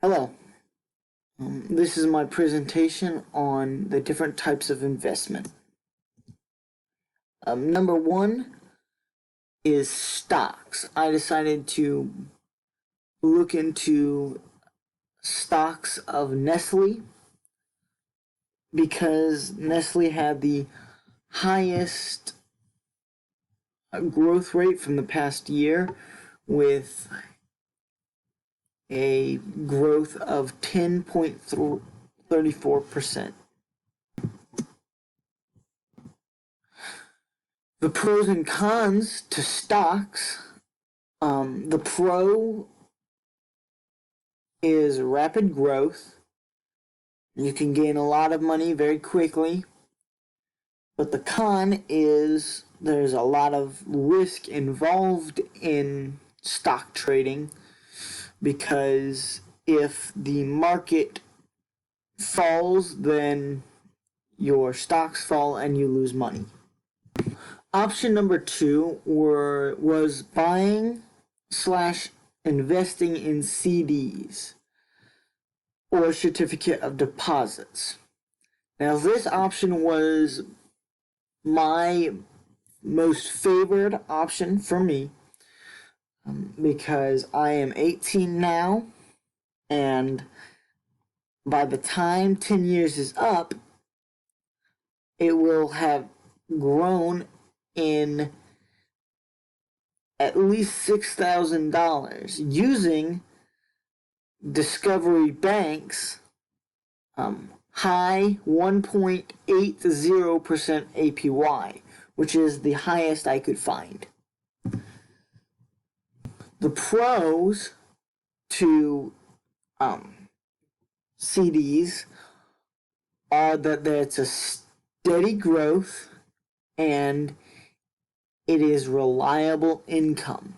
Hello. This is my presentation on the different types of investment. Number one is stocks. I decided to look into stocks of Nestle because Nestle had the highest growth rate from the past year with a growth of 10.34%. The pros and cons to stocks. The pro is rapid growth. You can gain a lot of money very quickly. But the con is there's a lot of risk involved in stock trading because if the market falls, then your stocks fall and you lose money. Option number two was buying / investing in CDs or certificate of deposits. Now this option was my most favored option for me because I am 18 now, and by the time 10 years is up, it will have grown in at least $6,000 using Discovery Bank's high 1.80% APY, which is the highest I could find. The pros to CDs are that it's a steady growth and it is reliable income.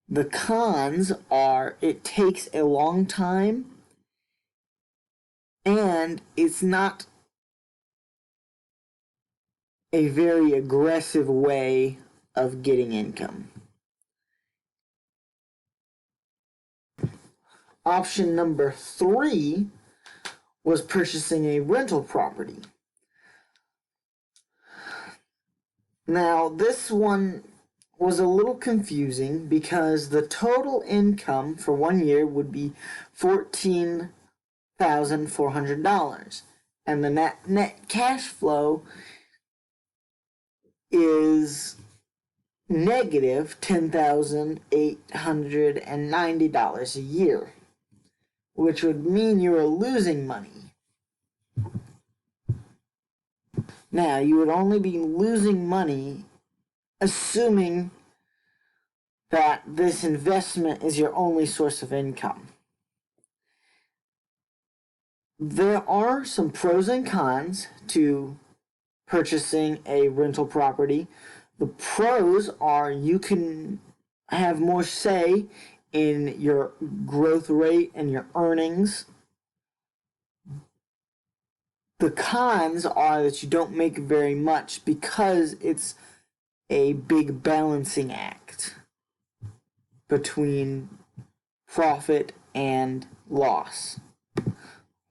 The cons are it takes a long time and it's not a very aggressive way of getting income. Option number three was purchasing a rental property. Now, this one was a little confusing because the total income for 1 year would be $14,400, and the net cash flow is negative $10,890 a year, which would mean you are losing money. Now, you would only be losing money assuming that this investment is your only source of income. There are some pros and cons to purchasing a rental property. The pros are you can have more say in your growth rate and your earnings. The cons are that you don't make very much because it's a big balancing act between profit and loss.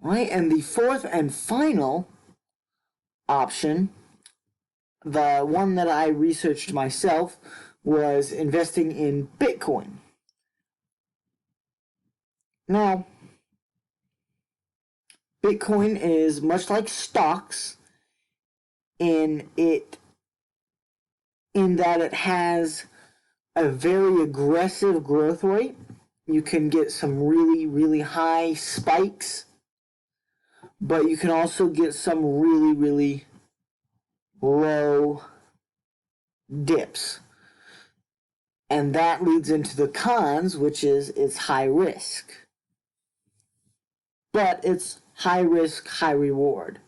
Right? And the fourth and final option, the one that I researched myself, was investing in Bitcoin. Now, Bitcoin is much like stocks in that it has a very aggressive growth rate. You can get some really, really high spikes, but you can also get some really, really low dips. And that leads into the cons, which is it's high risk. But it's high risk, high reward.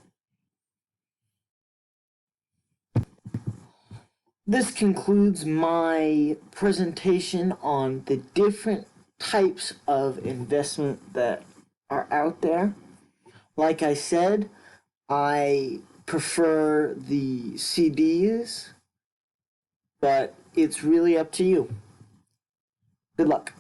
This concludes my presentation on the different types of investment that are out there. Like I said, I prefer the CDs, but it's really up to you. Good luck.